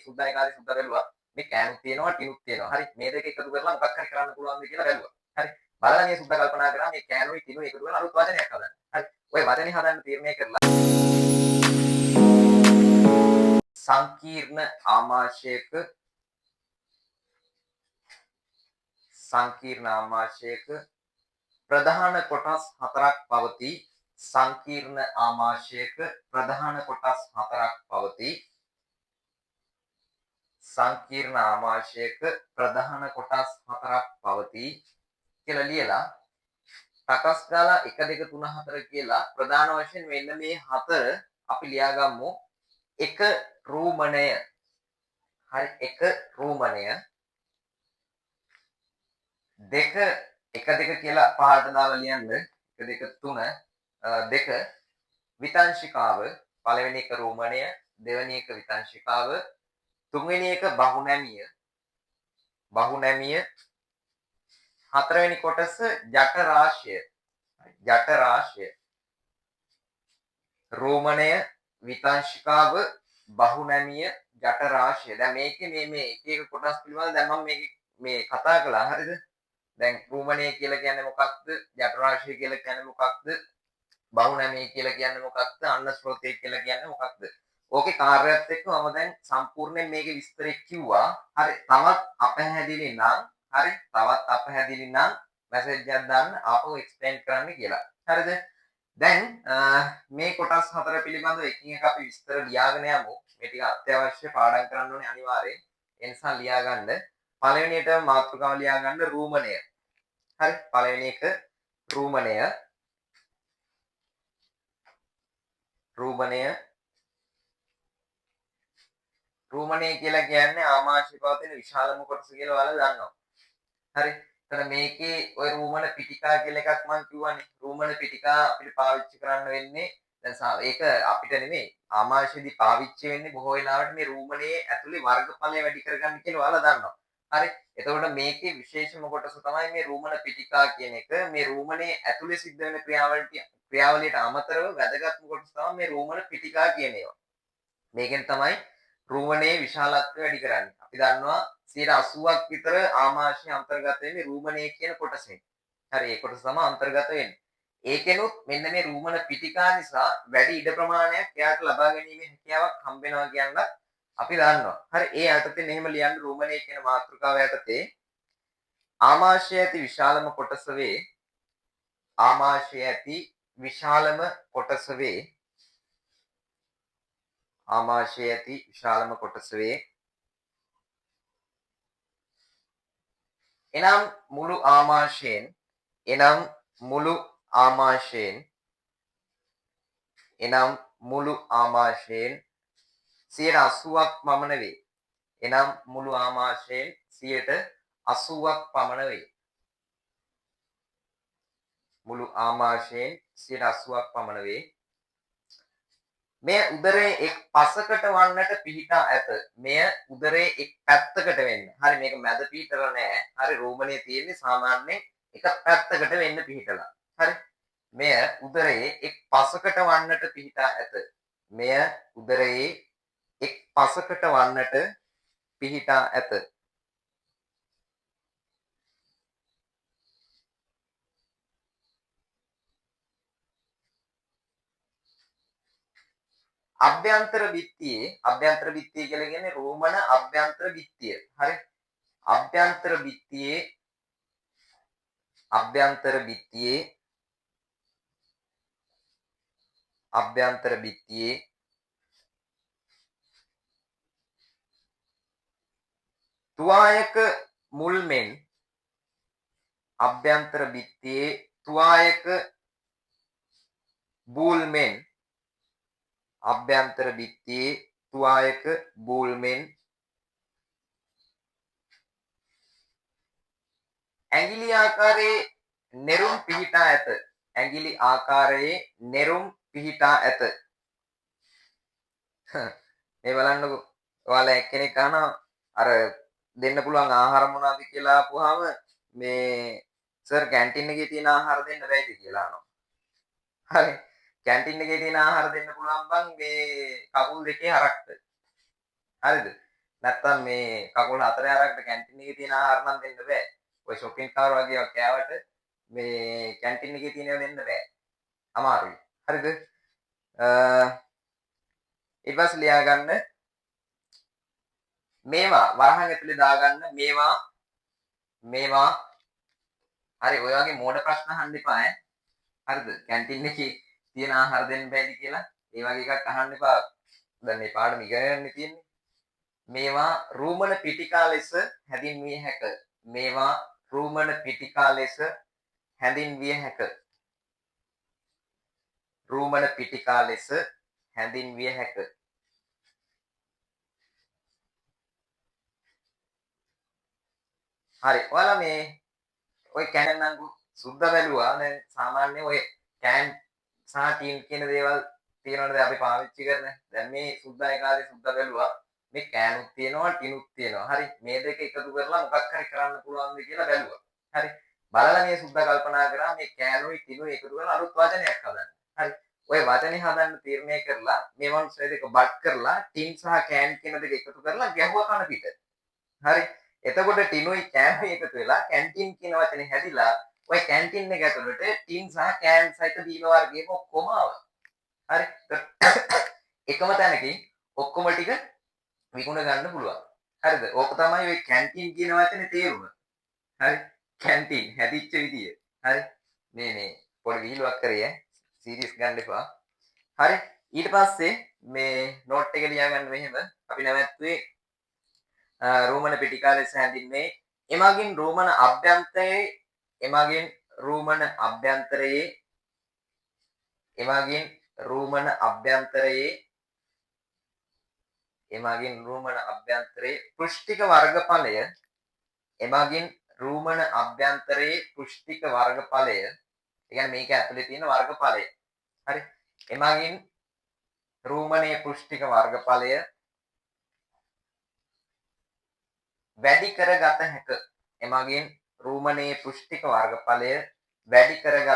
සුද්දා එකාලේ සුද්දා බැලුවා. මේ කෑනුත් තියෙනවා ටිනුත් තියෙනවා. හරි. මේ දෙක එකතු කරලා මොකක් හරි කරන්න පුළුවන්ද කියලා බැලුවා. හරි. බලලා මේ සුද්දා කල්පනා කරා මේ කෑනුයි ටිනුයි එකතු කරලා අලුත් වචනයක් හදන්න. හරි. ඔය වචනේ හදන්න තීරණය කරලා සංකීර්ණ ආමාශයක ප්‍රධාන කොටස් හතරක් පවතී. සංකීර්ණ ආමාශයක ප්‍රධාන කොටස් හතරක් පවතී. සංකීර්ණ ආමාශයක ප්‍රධාන කොටස් හතරක් පවතී කියලා ලියලා තකස් ගාලා 1 2 3 4 කියලා ප්‍රධාන වශයෙන් මෙන්න මේ හතර අපි ලියාගමු. එක රූමණය. හරි. එක රූමණය. දෙක 1 2 කියලා පහළට දාලා ලියන්න. 1 2 3 දෙක විතංශිකාව. පළවෙනි එක රූමණය, දෙවෙනි එක විතංශිකාව, තුන්වෙනි එක බහුනැමිය. බහුනැමිය. හතරවෙනි කොටස ජට රාශිය. ජට රාශිය. රෝමණය, විතංශිකාව, බහුනැමිය, ජට රාශිය. දැන් මේකේ මේ එක එක කොටස් පිළිබඳව දැන් මම මේ කතා කළා. හරිද? දැන් රෝමණය කියලා කියන්නේ මොකක්ද? ජට රාශිය කියලා කියන්නේ මොකක්ද? බහුනැමිය කියලා කියන්නේ මොකක්ද? අන්න ස්රෝතය කියලා කියන්නේ මොකක්ද? ඕකේ කාර්යයත් එක්ක මම දැන් සම්පූර්ණයෙන් මේකේ විස්තරය කිව්වා. හරි. තවත් අපහැදිලි නම් හරි. තවත් අපහැදිලි නම් මැසේජ් එකක් දාන්න ආපහු එක්ස්ප්ලেইন කරන්න කියලා. හරිද? දැන් මේ කොටස් හතර පිළිබඳව එකින් එක අපි විස්තර ලියාගෙන යමු. මේ ටික අත්‍යවශ්‍ය පාඩම් කරන්න ඕනේ අනිවාර්යෙන්. ඒ නිසා ලියා ගන්න. පළවෙනියට මාතෘකාව ලියා ගන්න රූමණය. හරි. පළවෙනි එක රූමණය. රූමණය. රූමණය කියලා කියන්නේ ආමාශය පවතින විශාලම කොටස කියලා ඔයාලා දන්නවා. හරි. එතන මේකේ ඔය රූමණ පිටිකා කියලා එකක් මම කිව්වනේ. රූමණ පිටිකා අපිට පාවිච්චි කරන්න වෙන්නේ දැන් ඒක අපිට නෙමෙයි ආමාශයේදී පාවිච්චි වෙන්නේ බොහෝ වෙලාවට මේ රූමණයේ ඇතුලේ වර්ගඵලය වැඩි කරගන්න කියලා ඔයාලා දන්නවා. හරි. එතකොට මේකේ විශේෂම කොටස තමයි මේ රූමණ පිටිකා කියන එක. මේ රූමණයේ ඇතුලේ සිද්ධ වෙන ක්‍රියාවලියට අමතරව වැදගත්ම කොටස තමයි මේ රූමණ පිටිකා කියන ඒවා. මේකෙන් තමයි රූමණයේ විශාලත්වය වැඩි කරන්නේ. අපි දන්නවා 80ක් විතර ආමාශය අන්තර්ගත වෙන්නේ රූමණය කියන කොටසෙන්. හරි ඒ කොටස තමයි අන්තර්ගත වෙන්නේ. ඒකෙනුත් මෙන්න මේ රූමණ පිටිකා නිසා වැඩි ඉඩ ප්‍රමාණයක් එයාට ලබා ගැනීමේ හැකියාවක් හම්බ වෙනවා කියනත් අපි දන්නවා. හරි ඒ යටතේ මෙහෙම ලියන්න රූමණය කියන මාතෘකාව යටතේ ආමාශය ඇති විශාලම කොටස වේ. ආමාශය ඇති විශාලම කොටස වේ. ආමාශය ඇති විශාලම කොටස වේ. එනම් මුළු ආමාශයෙන් 80ක් පමණ වේ. එනම් මුළු ආමාශයෙන් 80ක් පමණ වේ. මුළු ආමාශයෙන් 80ක් පමණ වේ. මෙය උදරයේ එක් පසකට වන්නට පිහිටා ඇත. මෙය උදරයේ එක් පැත්තකට වෙන්න. හරි මේක මැද පිහිටලා නැහැ. හරි රෝමණයේ තියෙන්නේ සාමාන්‍යයෙන් එක පැත්තකට වෙන්න පිහිටලා. හරි. මෙය උදරයේ එක් පසකට වන්නට පිහිටා ඇත. මෙය උදරයේ එක් පසකට වන්නට පිහිටා ඇත. අභ්‍යන්තර බිත්තියේ කියලා කියන්නේ රෝමණ අභ්‍යන්තර බිත්තිය. හරි. අභ්‍යන්තර බිත්තියේ තුවායක මුල්මෙන් අභ්‍යන්තර බිත්තියේ තුවායක බූල්මෙන් අභ්‍යන්තර බිත්තියේ තුවායක බූල්මෙන් ඇඟිලි ආකාරයේ නෙරුම් පිහිටා ඇත. ඇඟිලි ආකාරයේ නෙරුම් පිහිටා ඇත. මේ බලන්නකෝ. ඔයාලා එක්කෙනෙක් අහනවා අර දෙන්න පුළුවන් ආහාර මොනවද කියලා අහපුවාම මේ සර් කැන්ටින් එකේ තියෙන ආහාර දෙන්න බැයිද කියලා අහනවා. හරි. කැන්ටින් එකේ තියෙන ආහාර දෙන්න පුළුවන් බං මේ කකුල් දෙකේ හරක්ට. හරිද? නැත්තම් මේ කකුල් හතරේ අරකට කැන්ටින් එකේ තියෙන ආහාර නම් දෙන්න බෑ. ඔය shopping කාර් වගේ ඒවා කෑවට මේ කැන්ටින් එකේ තියෙනව දෙන්න බෑ. අමාරුයි. හරිද? ඊට පස්සේ ලියා ගන්න මේවා වරහන් ඇතුලේ දාගන්න මේවා හරි ඔය වගේ මෝඩ ප්‍රශ්න අහන්න එපා ඈ. හරිද? කැන්ටින් එකේ තියෙන ආහාර දෙන්න බෑද කියලා ඒ වගේ එකක් අහන්න එපා. දැන් මේ පාඩම ඉගෙන ගන්න තියෙන්නේ. මේවා රූමන පිටිකා ලෙස හැඳින්විය හැක. මේවා රූමන පිටිකා ලෙස හැඳින්විය හැක. රූමන පිටිකා ලෙස හැඳින්විය හැක. හරි. ඔයාලා මේ ඔය කෑන් නම් සුද්ධ බැලුවා. දැන් සාමාන්‍ය ඔය කෑන් සහ ටින් කියන දේවල් තියෙනවනේ අපි පාවිච්චි කරන. දැන් මේ සුද්ධ එකාලේ සුද්ධ බැලුවා. මේ කෑනුත් තියෙනවා ටිනුත් තියෙනවා. හරි. මේ දෙක එකතු කරලා මොකක් හරි කරන්න පුළුවන්ද කියලා බැලුවා. හරි. බලලා මේ සුද්ධ කල්පනා කරා මේ කෑනුයි ටිනුයි එකතු කරලා අලුත් වචනයක් හදන්න. හරි. ඔය වචනේ හදන්න තීරණය කරලා මේ වන්සය දෙක බට් කරලා ටින් සහ කෑන් කියන දෙක එකතු කරලා ගැහුවා කන පිට. හරි. එතකොට ටිනුයි කෑනුයි එකතු වෙලා කැන්ටින් කියන වචනේ හැදිලා ඔය කැන්ටින් එක ඇතුළට ටින් සහ කෑන් සහිත බීම වර්ගයක ඔක්කොම ආවා. හරි. එකම තැනකින් ඔක්කොම ටික විකුණ ගන්න පුළුවන්. හරිද? ඕක තමයි ඔය කැන්ටින් කියන වචනේ තේරුම. හරි. කැන්ටින් හැදිච්ච විදිය. හරි. මේ පොඩි විහිළුවක් කරේ ඈ. සීරියස් ගන්න එපා. හරි. ඊට පස්සේ මේ නෝට් එක ලියාගන්න මෙහෙම. අපි නැවැත්තුවේ රෝමන පිටිකා ලෙස හැඳින්වේ. එමගින් රෝමන අභ්‍යන්තරයේ එමගින් රෝමන අභ්‍යන්තරයේ එමගින් රෝමන අභ්‍යන්තරයේ එමගින් රෝමන අභ්‍යන්තරයේ පෘෂ්ඨික වර්ගඵලය එමගින් රෝමන අභ්‍යන්තරයේ පෘෂ්ඨික වර්ගඵලය ඒ කියන්නේ මේක ඇතුලේ තියෙන වර්ගඵලය. හරි. එමගින් රෝමනයේ පෘෂ්ඨික වර්ගඵලය වැඩි කරගත හැක. එමගින් රෝමනයේ පෘෂ්ඨික වර්ගඵලය වැඩි කරගත